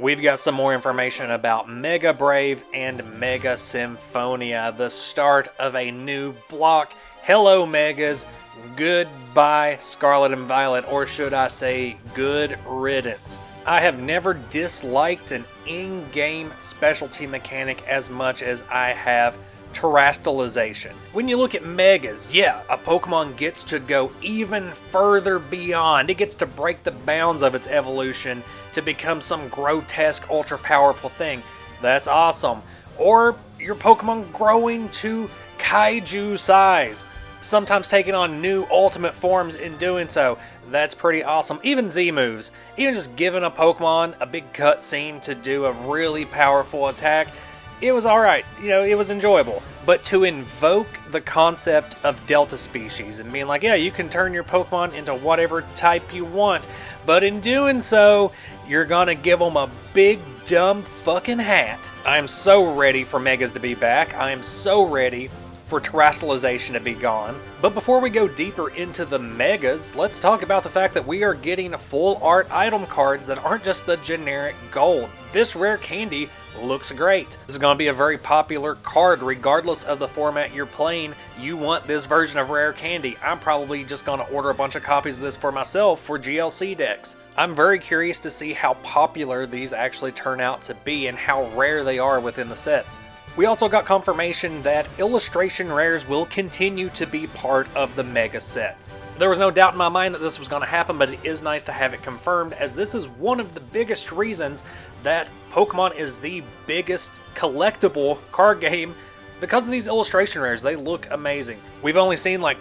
We've got some more information about Mega Brave and Mega Symphonia, the start of a new block. Hello, Megas. Goodbye, Scarlet and Violet, or should I say, good riddance. I have never disliked an in-game specialty mechanic as much as I have terrestrialization. When you look at Megas, yeah, a Pokemon gets to go even further beyond. It gets to break the bounds of its evolution to become some grotesque, ultra-powerful thing. That's awesome. Or your Pokemon growing to kaiju size, sometimes taking on new ultimate forms in doing so. That's pretty awesome. Even Z moves, even just giving a Pokemon a big cutscene to do a really powerful attack, it was alright, it was enjoyable. But to invoke the concept of Delta species and being like, yeah, you can turn your Pokemon into whatever type you want, but in doing so, you're gonna give them a big dumb fucking hat. I am so ready for Megas to be back. I am so ready for terrestrialization to be gone. But before we go deeper into the Megas, let's talk about the fact that we are getting full art item cards that aren't just the generic gold. This rare candy looks great. This is going to be a very popular card regardless of the format you're playing. You want this version of rare candy. I'm probably just going to order a bunch of copies of this for myself for GLC decks. I'm very curious to see how popular these actually turn out to be and how rare they are within the sets. We also got confirmation that illustration rares will continue to be part of the Mega sets. There was no doubt in my mind that this was going to happen, but it is nice to have it confirmed, as this is one of the biggest reasons that Pokemon is the biggest collectible card game because of these illustration rares. They look amazing. We've only seen like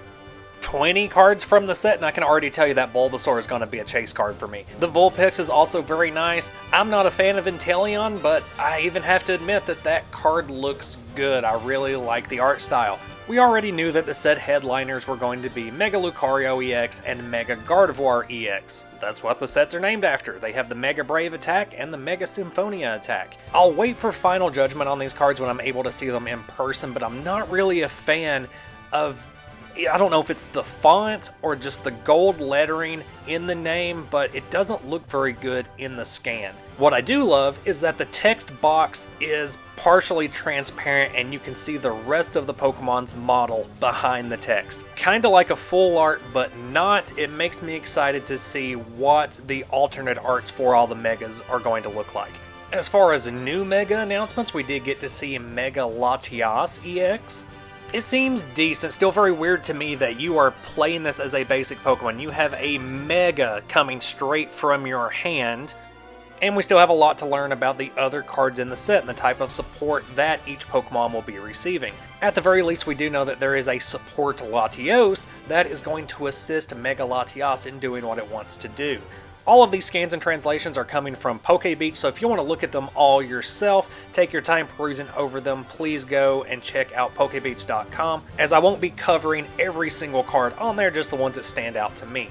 20 cards from the set, and I can already tell you that Bulbasaur is going to be a chase card for me. The Vulpix is also very nice. I'm not a fan of Inteleon, but I even have to admit that that card looks good. I really like the art style. We already knew that the set headliners were going to be Mega Lucario EX and Mega Gardevoir EX. That's what the sets are named after. They have the Mega Brave attack and the Mega Symphonia attack. I'll wait for final judgment on these cards when I'm able to see them in person, but I'm not really a fan of, I don't know if it's the font or just the gold lettering in the name, but it doesn't look very good in the scan. What I do love is that the text box is partially transparent and you can see the rest of the Pokemon's model behind the text. Kinda like a full art, but not. It makes me excited to see what the alternate arts for all the Megas are going to look like. As far as new Mega announcements, we did get to see Mega Latias EX. It seems decent, still very weird to me that you are playing this as a basic Pokemon. You have a Mega coming straight from your hand, and we still have a lot to learn about the other cards in the set and the type of support that each Pokemon will be receiving. At the very least, we do know that there is a support Latios that is going to assist Mega Latias in doing what it wants to do. All of these scans and translations are coming from PokeBeach, so if you want to look at them all yourself, take your time perusing over them, please go and check out PokeBeach.com, as I won't be covering every single card on there, just the ones that stand out to me.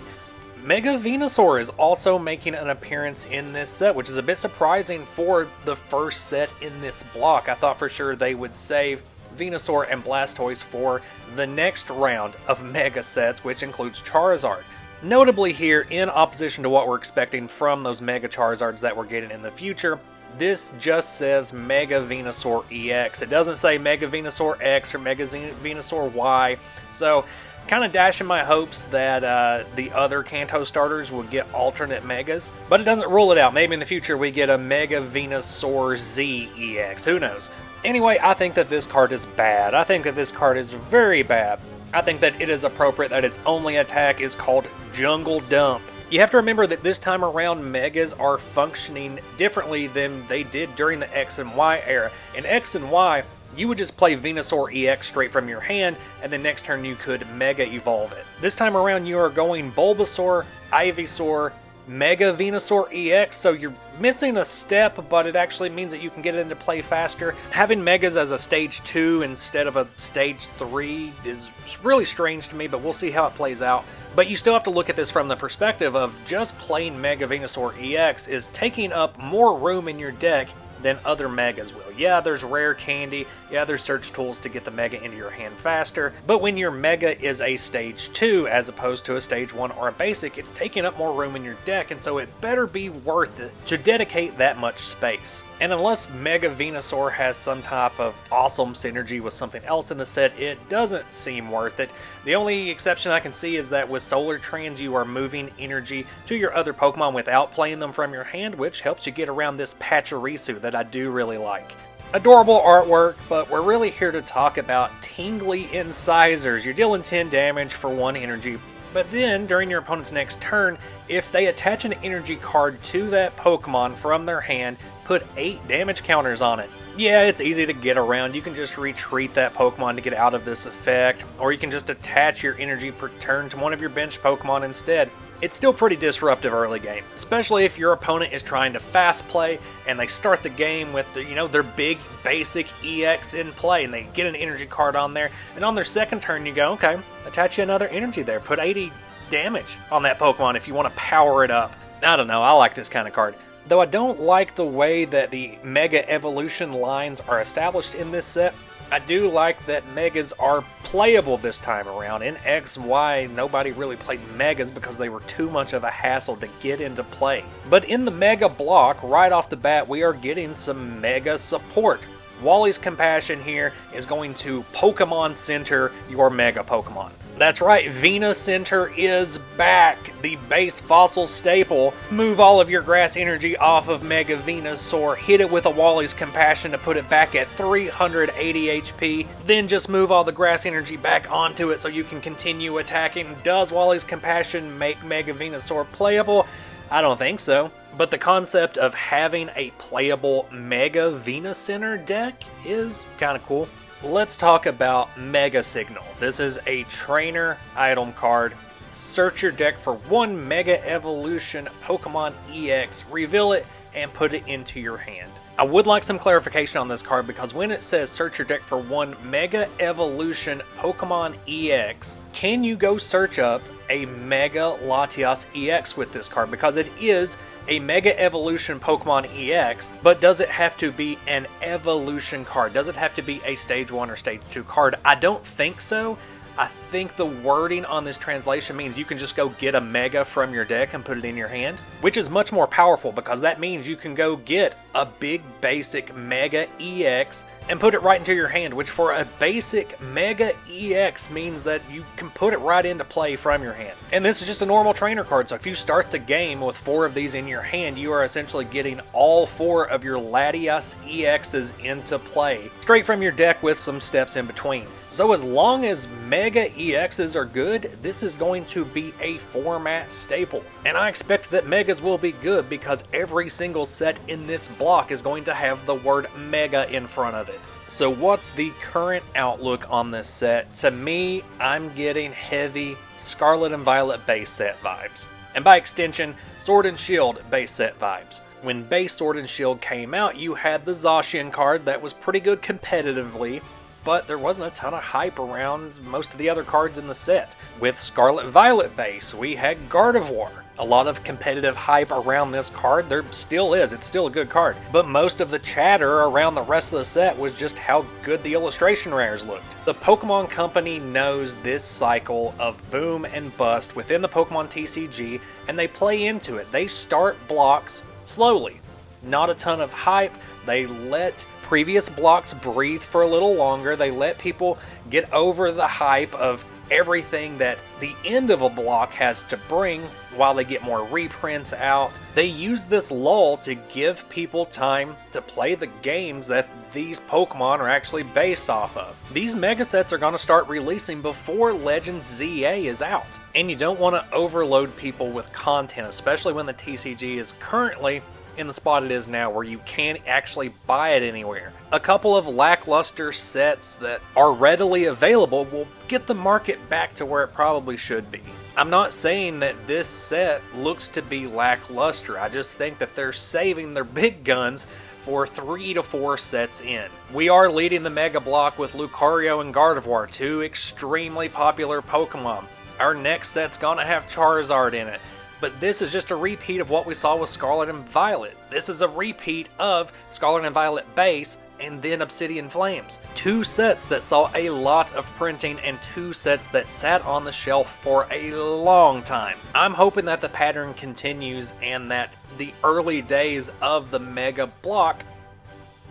Mega Venusaur is also making an appearance in this set, which is a bit surprising for the first set in this block. I thought for sure they would save Venusaur and Blastoise for the next round of Mega sets, which includes Charizard. Notably here, in opposition to what we're expecting from those Mega Charizards that we're getting in the future, this just says Mega Venusaur EX. It doesn't say Mega Venusaur X or Mega Venusaur Y, so kind of dashing my hopes that the other Kanto starters will get alternate Megas, but it doesn't rule it out. Maybe in the future we get a Mega Venusaur Z EX, who knows? Anyway, I think that this card is bad. I think that this card is very bad. I think that it is appropriate that its only attack is called Jungle Dump. You have to remember that this time around Megas are functioning differently than they did during the X and Y era. In X and Y, you would just play Venusaur EX straight from your hand, and the next turn you could Mega Evolve it. This time around you are going Bulbasaur, Ivysaur, Mega Venusaur EX, so you're missing a step, but it actually means that you can get it into play faster. Having Megas as a stage 2 instead of a stage 3 is really strange to me, but we'll see how it plays out. But you still have to look at this from the perspective of just playing Mega Venusaur EX is taking up more room in your deck than other Megas will. Yeah, there's rare candy, yeah, there's search tools to get the Mega into your hand faster, but when your Mega is a Stage 2 as opposed to a Stage 1 or a Basic, it's taking up more room in your deck, and so it better be worth it to dedicate that much space. And unless Mega Venusaur has some type of awesome synergy with something else in the set, it doesn't seem worth it. The only exception I can see is that with Solar Trans you are moving energy to your other Pokemon without playing them from your hand, which helps you get around this Pachirisu that I do really like. Adorable artwork, but we're really here to talk about Tingly Incisors. You're dealing 10 damage for 1 energy, but then during your opponent's next turn, if they attach an energy card to that Pokemon from their hand, put 8 damage counters on it. Yeah, it's easy to get around. You can just retreat that Pokemon to get out of this effect, or you can just attach your energy per turn to one of your bench Pokemon instead. It's still pretty disruptive early game, especially if your opponent is trying to fast play and they start the game with their big basic EX in play and they get an energy card on there, and on their second turn you go, okay, attach you another energy there, put 80 damage on that Pokemon if you want to power it up. I don't know, I like this kind of card. Though I don't like the way that the Mega Evolution lines are established in this set, I do like that Megas are playable this time around. In X, Y, nobody really played Megas because they were too much of a hassle to get into play. But in the Mega block, right off the bat, we are getting some Mega support. Wally's Compassion here is going to Pokemon Center your Mega Pokemon. That's right, Venusaur is back, the base fossil staple. Move all of your grass energy off of Mega Venusaur, hit it with a Wally's Compassion to put it back at 380 HP, then just move all the grass energy back onto it so you can continue attacking. Does Wally's Compassion make Mega Venusaur playable? I don't think so. But the concept of having a playable Mega Venusaur deck is kind of cool. Let's talk about Mega Signal. This is a trainer item card. Search your deck for 1 Mega Evolution Pokemon EX, reveal it, and put it into your hand. I would like some clarification on this card because when it says search your deck for 1 Mega Evolution Pokemon EX, can you go search up a Mega Latias EX with this card? Because it is a Mega Evolution Pokemon EX, but does it have to be an evolution card? Does it have to be a Stage 1 or Stage 2 card? I don't think so. I think the wording on this translation means you can just go get a Mega from your deck and put it in your hand, which is much more powerful because that means you can go get a big basic Mega EX and put it right into your hand, which for a basic Mega EX means that you can put it right into play from your hand. And this is just a normal trainer card, so if you start the game with 4 of these in your hand, you are essentially getting all 4 of your Latias EXs into play, straight from your deck with some steps in between. So as long as Mega EXs are good, this is going to be a format staple. And I expect that Megas will be good because every single set in this block is going to have the word Mega in front of it. So what's the current outlook on this set? To me, I'm getting heavy Scarlet and Violet base set vibes. And by extension, Sword and Shield base set vibes. When base Sword and Shield came out, you had the Zacian card that was pretty good competitively, but there wasn't a ton of hype around most of the other cards in the set. With Scarlet Violet base, we had Gardevoir. A lot of competitive hype around this card. There still is. It's still a good card. But most of the chatter around the rest of the set was just how good the illustration rares looked. The Pokemon Company knows this cycle of boom and bust within the Pokemon TCG, and they play into it. They start blocks slowly. Not a ton of hype. They let previous blocks breathe for a little longer. They let people get over the hype of everything that the end of a block has to bring while they get more reprints out. They use this lull to give people time to play the games that these Pokemon are actually based off of. These mega sets are going to start releasing before Legends ZA is out, and you don't want to overload people with content, especially when the TCG is currently in the spot it is now where you can't actually buy it anywhere. A couple of lackluster sets that are readily available will get the market back to where it probably should be. I'm not saying that this set looks to be lackluster, I just think that they're saving their big guns for 3 to 4 sets in. We are leading the Mega Block with Lucario and Gardevoir, 2 extremely popular Pokemon. Our next set's gonna have Charizard in it. but this is just a repeat of what we saw with Scarlet and Violet. This is a repeat of Scarlet and Violet base and then Obsidian Flames. 2 sets that saw a lot of printing and 2 sets that sat on the shelf for a long time. I'm hoping that the pattern continues and that the early days of the Mega block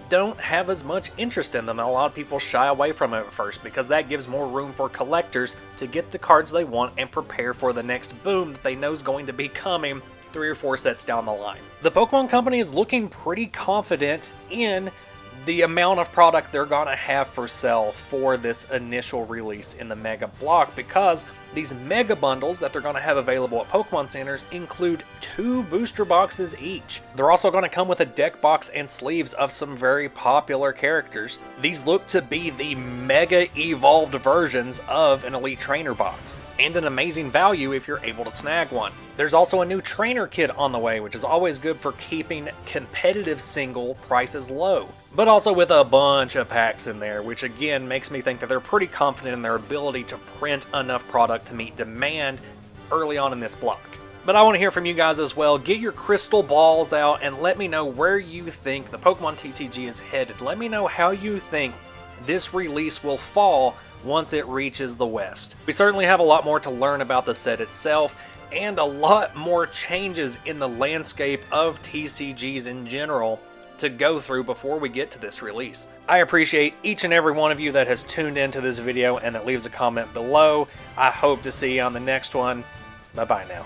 don't have as much interest in them. A lot of people shy away from it at first because that gives more room for collectors to get the cards they want and prepare for the next boom that they know is going to be coming 3 or 4 sets down the line. The Pokemon Company is looking pretty confident in the amount of product they're gonna have for sale for this initial release in the Mega block, because these Mega bundles that they're gonna have available at Pokemon Centers include 2 booster boxes each. They're also gonna come with a deck box and sleeves of some very popular characters. These look to be the Mega evolved versions of an Elite Trainer box, and an amazing value if you're able to snag one. There's also a new trainer kit on the way, which is always good for keeping competitive single prices low, but also with a bunch of packs in there, which again makes me think that they're pretty confident in their ability to print enough product to meet demand early on in this block. But I want to hear from you guys as well. Get your crystal balls out and let me know where you think the Pokemon TCG is headed. Let me know how you think this release will fall once it reaches the West. We certainly have a lot more to learn about the set itself, and a lot more changes in the landscape of TCGs in general to go through before we get to this release. I appreciate each and every one of you that has tuned into this video and that leaves a comment below. I hope to see you on the next one. Bye-bye now.